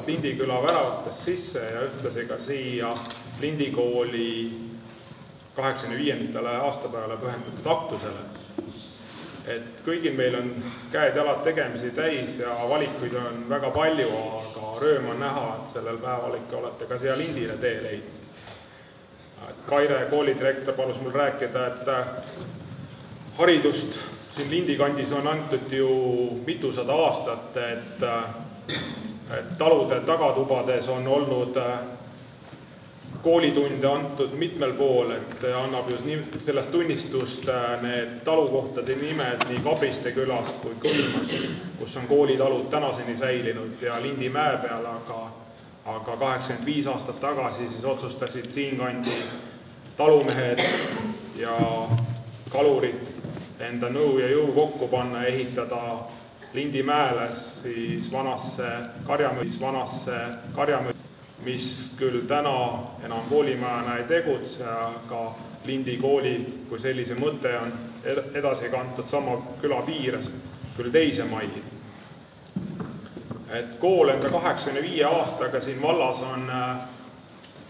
Lindiküla väravatest sisse ja ühtlasi ka siia Lindikooli 85. aastapäevale pühendatud aktusele. Et kõigil meil on käed-jalad tegemisi täis ja valikuid on väga palju, aga rõõm on näha, et sellel päeval ikka olete ka siia Lindile tee leidnud. Kaire koolidirektor palus mul rääkida, et haridust siin Lindi kandis on antud ju mitusada aastat, et talude tagatubades on olnud koolitunde antud mitmel pool, et annab just sellest tunnistust need talukohtade nimed nii Kabriste külas kui Kõlmas, kus on koolitalud tänaseni säilinud ja Lindi mäe peal, aga 85 aastat tagasi siis otsustasid siinkandi talumehed ja kalurid enda nõu ja jõu kokku panna ja ehitada Lindi mäele siis vanasse karjamõis, mis küll täna enam koolimajana ei tegutse, aga Lindi kooli kui sellise mõte on edasi kantud sama küla piires, küll teise majji. Et kool enda 85 aastaga siin vallas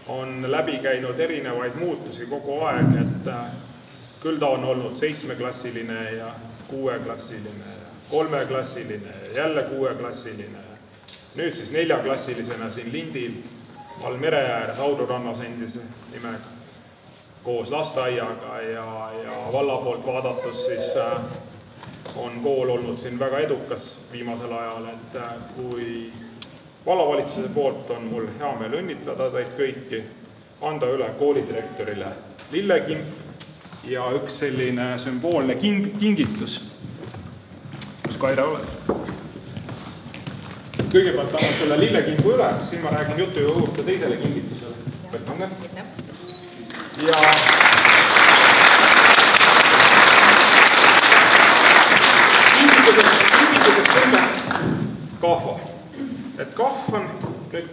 on läbi käinud erinevaid muutusi kogu aeg, et küll ta on olnud 7-klassiline ja 6-klassiline, 3-klassiline ja jälle 6-klassiline. Nüüd siis 4-klassilisena siin Lindil, all mere ääres Audurannas endise nimega, koos lasteaiaga ja valla poolt vaadatus siis on kool olnud siin väga edukas viimasel ajal, et kui vallavalitsuse poolt on mul hea meel õnnitleda teid kõiki, anda üle koolidirektorile lillekimp ja üks selline sümboolne kingitus. Kus Kaire oled? Kõigepealt annan selle lillekimpu üle, siin ma räägin jutu juurde teisele kingitusele. Ja kingituseks selle kahva. Et kahv on nüüd,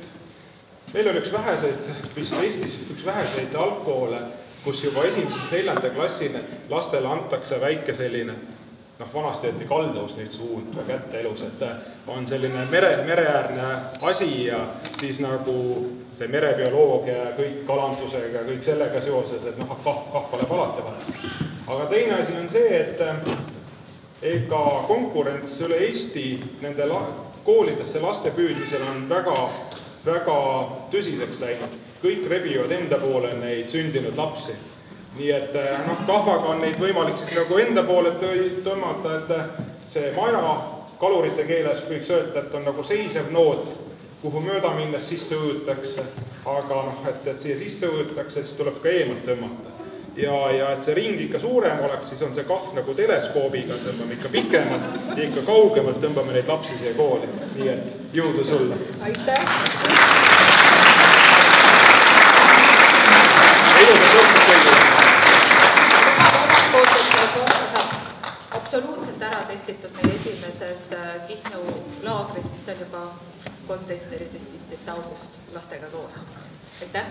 meil on üks väheseid, mis Eestis üks väheseid algkoole, kus juba 1.–4. klassine lastele antakse väike selline, vanasti jäeti kaldaus nüüd suund või kätte elus, et on selline mereäärne asi ja siis nagu see merebioloogia ja kõik kalandusega ja kõik sellega seoses, et kahva läheb alati vaja. Aga teine asi on see, et ega konkurents üle Eesti nende koolidesse laste püüdmisel on väga väga tõsiseks läinud. Kõik rebivad enda poole neid sündinud lapsi. Nii et kahvaga on neid võimalik siis nagu enda poole tõmmata, et see maja kalurite keeles võiks öelda, et on nagu seisev noot, kuhu mööda minnes sisse õõtakse, aga et siia sisse õõtakse, siis tuleb ka eemalt tõmmata. Ja et see ring ikka suurem oleks, siis on see kahv nagu teleskoobiga, tõmbame ikka pikemalt ja ikka kaugemalt tõmbame neid lapsi siia kooli. Nii et jõudu sulle! Aitäh! Absoluutselt ära testitud meie esimeses Kihnu laagris, mis on juba 13.14. august lastega koos. Aitäh!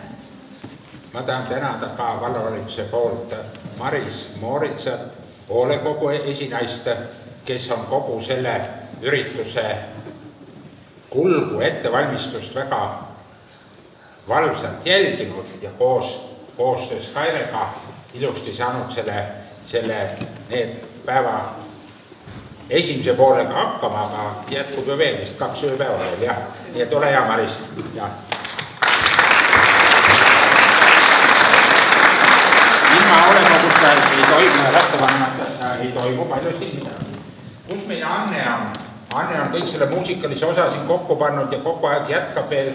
Ma tahan tänada ka vallavalitsuse poolt Maris Mooritsat, hoolekogu esinaist, kes on kogu selle ürituse kulgu ettevalmistust väga valvsalt jälginud ja koostöös Kairega ilusti saanud need päeva esimese poolega hakkama, aga jätkub ju veel vist 2 ööpäeva veel, jah. Nii et ole hea, Maris. Ilma olekogusta ei toimu ja lastevanemata ei toimu palju siin midagi. Kus meil Anne on? Anne on kõik selle muusikalise osa siin kokku pannud ja kogu aeg jätkab veel.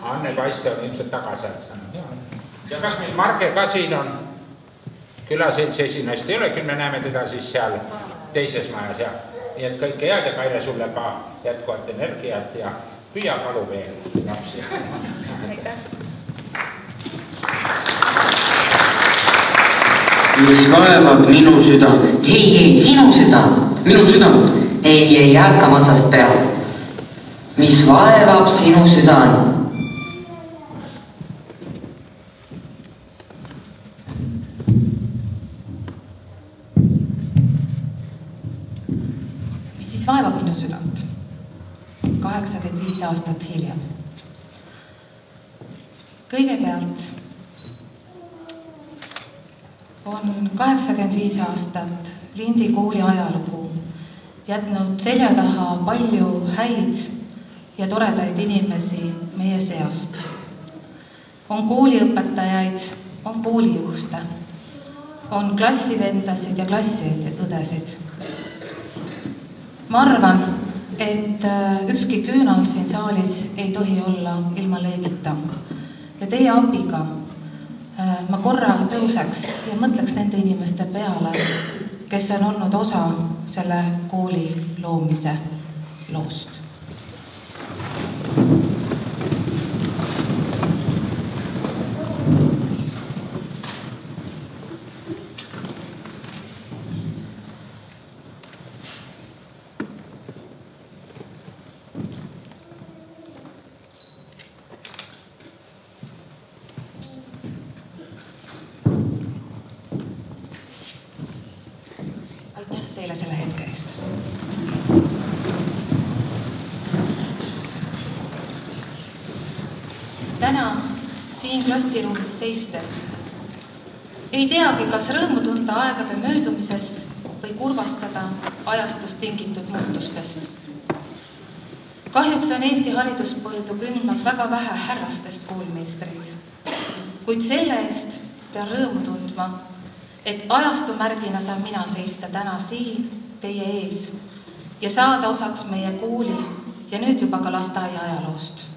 Anne Kaiste on ilmselt tagasi. Ja kas meil Marge ka siin on? Külaseltsi esinaist ei ole, küll me näeme teda siis seal teises majas. Nii et kõike head ja Kaire sulle ka jätkuvat energiat ja püüa palu veel lapsi. Aitäh! Mis vaevab minu südant? Ei, sinu südant. Minu südant? Ei, hakkama otsast peale. Mis vaevab sinu südant? Mis siis vaevab minu südant? 85 aastat hiljem. Kõigepealt on 85 aastat Lindi kooli ajalugu jätnud selja taha palju häid ja toredaid inimesi meie seast. On kooliõpetajaid, on koolijuhte, on klassivendasid ja klassiõdesid. Ma arvan, et ükski küünal siin saalis ei tohi olla ilma leegita ja teie abiga ma korra tõuseks ja mõtleks nende inimeste peale, kes on olnud osa selle kooli loomise loost. Teile selle hetke eest. Täna siin klassiruumis seistes ei teagi, kas rõõmu tunda aegade möödumisest või kurvastada ajastust tingitud muutustest. Kahjuks on Eesti hariduspõldu kündmas väga vähe härrastest koolmeistreid, kuid selle eest pean rõõmu tundma, et ajastu märgina saan mina seista täna siin teie ees ja saada osaks meie kooli ja nüüd juba ka lasteaia ajaloost.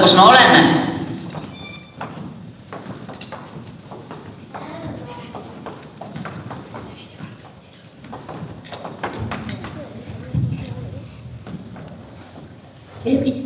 kus me oleme. Üks.